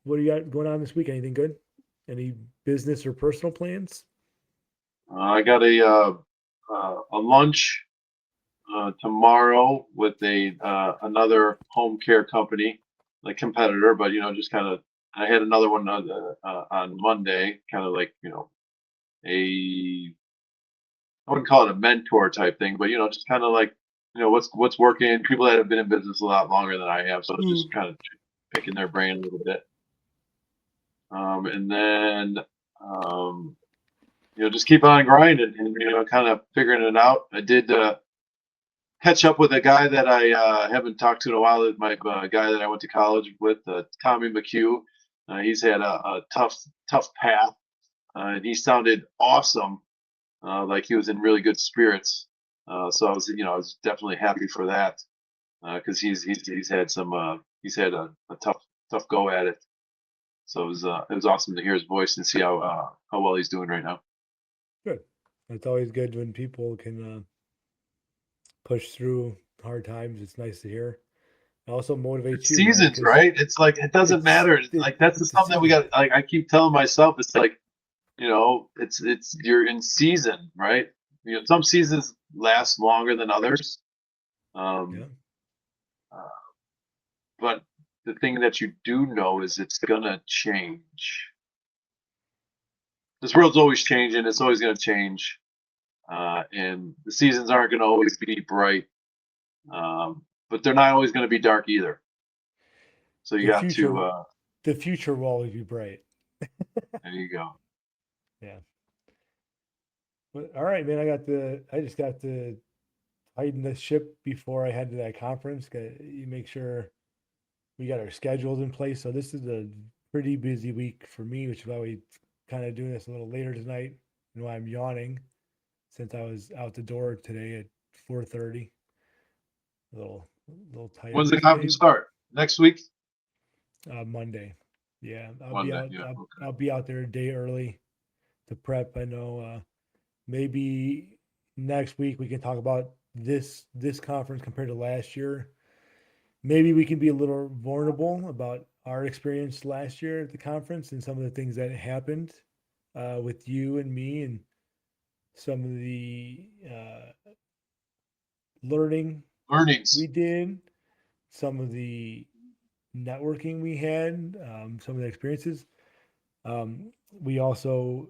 What do you got going on this week? Anything good? Any business or personal plans? I got a lunch tomorrow with a another home care company, like competitor, but just kind of. I had another one on Monday, kind of like a I wouldn't call it a mentor type thing, but just kind of like what's working. People that have been in business a lot longer than I have, so it's just kind of picking their brain a little bit. And then just keep on grinding and kind of figuring it out. I did catch up with a guy that I haven't talked to in a while. My guy that I went to college with, Tommy McHugh. He's had a tough path, and he sounded awesome, like he was in really good spirits. So I was definitely happy for that because he's had he's had a tough go at it. So it was awesome to hear his voice and see how well he's doing right now. Good. It's always good when people can push through hard times. It's nice to hear. It also motivates It's you, right? seasons, Because right? It's like it doesn't matter. Like that's the it's a stuff that we season. got. Like I keep telling myself, it's like it's you're in season, right? Some seasons last longer than others. Um, Yeah. uh, but the thing that you do know is it's gonna change. This world's always changing. It's always gonna change, and the seasons aren't gonna always be bright, but they're not always gonna be dark either. So you The got future, to. the future will always be bright. There you go. Yeah. But all right, man. I just got to tighten the ship before I head to that conference. You make sure we got our schedules in place. So this is a pretty busy week for me, which is why we kind of doing this a little later tonight. And why I'm yawning since I was out the door today at 4:30. A little When's tired the conference today. start? Next week? Monday. Yeah, I'll be Monday. out. Yeah. I'll be out there a day early to prep. I know. Maybe next week we can talk about this conference compared to last year. Maybe we can be a little vulnerable about our experience last year at the conference and some of the things that happened with you and me, and some of the learning we Earnings. did, some of the networking we had, some of the experiences. We also,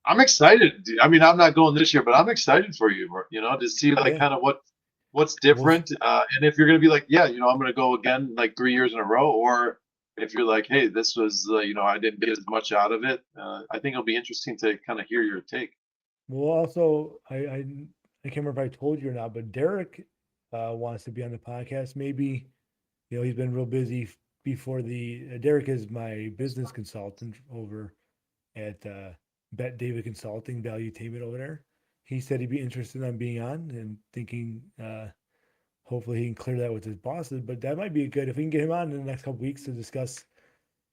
I'm excited. I mean, I'm not going this year, but I'm excited for you. To see like yeah, kind of what's we'll different, and if you're gonna be like, yeah, I'm gonna go again like 3 years in a row, or if you're like, hey, this was, I didn't get as much out of it. I think it'll be interesting to kind of hear your take. we'll also, I can't remember if I told you or not, but Derek wants to be on the podcast. Maybe, he's been real busy before Derek is my business consultant over at Bet David Consulting, Valuetainment over there. He said he'd be interested in being on and thinking hopefully he can clear that with his bosses. But that might be good if we can get him on in the next couple weeks to discuss,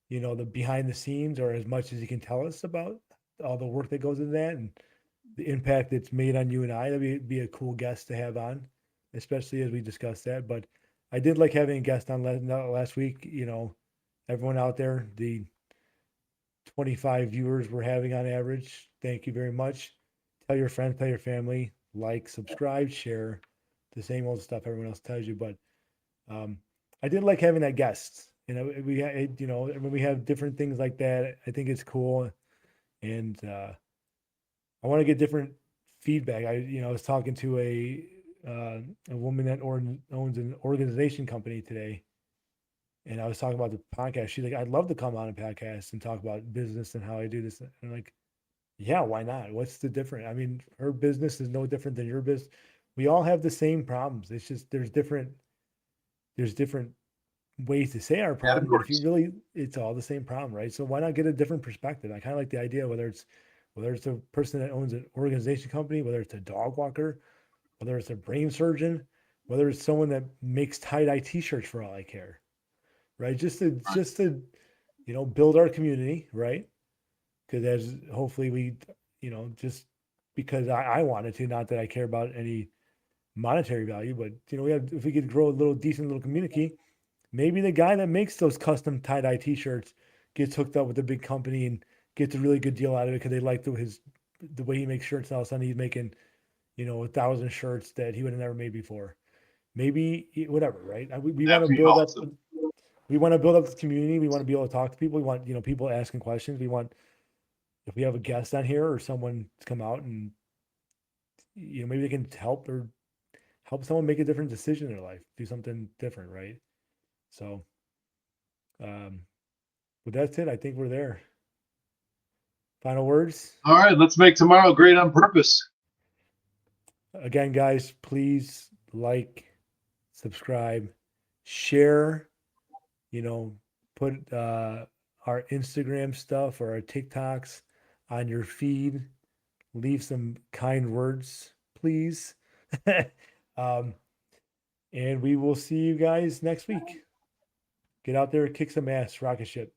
the behind the scenes, or as much as he can tell us about all the work that goes into that and the impact that's made on you and I. That'd be a cool guest to have on, especially as we discuss that. But I did like having a guest on last week. Everyone out there, the 25 viewers we're having on average. Thank you very much. Tell your friends, tell your family, like, subscribe, share, the same old stuff everyone else tells you. But I did like having that guest. When we have different things like that, I think it's cool, and I want to get different feedback. I was talking to a woman that owns an organization company today, and I was talking about the podcast. She's like, "I'd love to come on a podcast and talk about business and how I do this." And I'm like, "Yeah, why not? What's the difference? I mean, her business is no different than your business. We all have the same problems. It's just there's different ways to say our problem, but if you Categories. really, it's all the same problem, right? So why not get a different perspective? I kind of like the idea, whether it's a person that owns an organization company, whether it's a dog walker, whether it's a brain surgeon, whether it's someone that makes tie-dye t-shirts for all I care, right? Right. Just to build our community, right? Because as hopefully we, just because I wanted to, not that I care about any monetary value, but if we could grow a little decent little community, maybe the guy that makes those custom tie-dye t-shirts gets hooked up with a big company and gets a really good deal out of it because they like the way he makes shirts. All of a sudden he's making 1,000 shirts that he would have never made before. Maybe whatever, right? We want That'd to be build up. awesome. We want to build up the community. We want to be able to talk to people. We want people asking questions. We want, if we have a guest on here or someone to come out and maybe they can help someone make a different decision in their life, do something different, right? So, um, but that's it. I think we're there. Final words. All right, let's make tomorrow great on purpose. Again, guys, please like, subscribe, share, put our Instagram stuff or our TikToks on your feed. Leave some kind words, please. um, and we will see you guys next week. Get out there, kick some ass, rocket ship.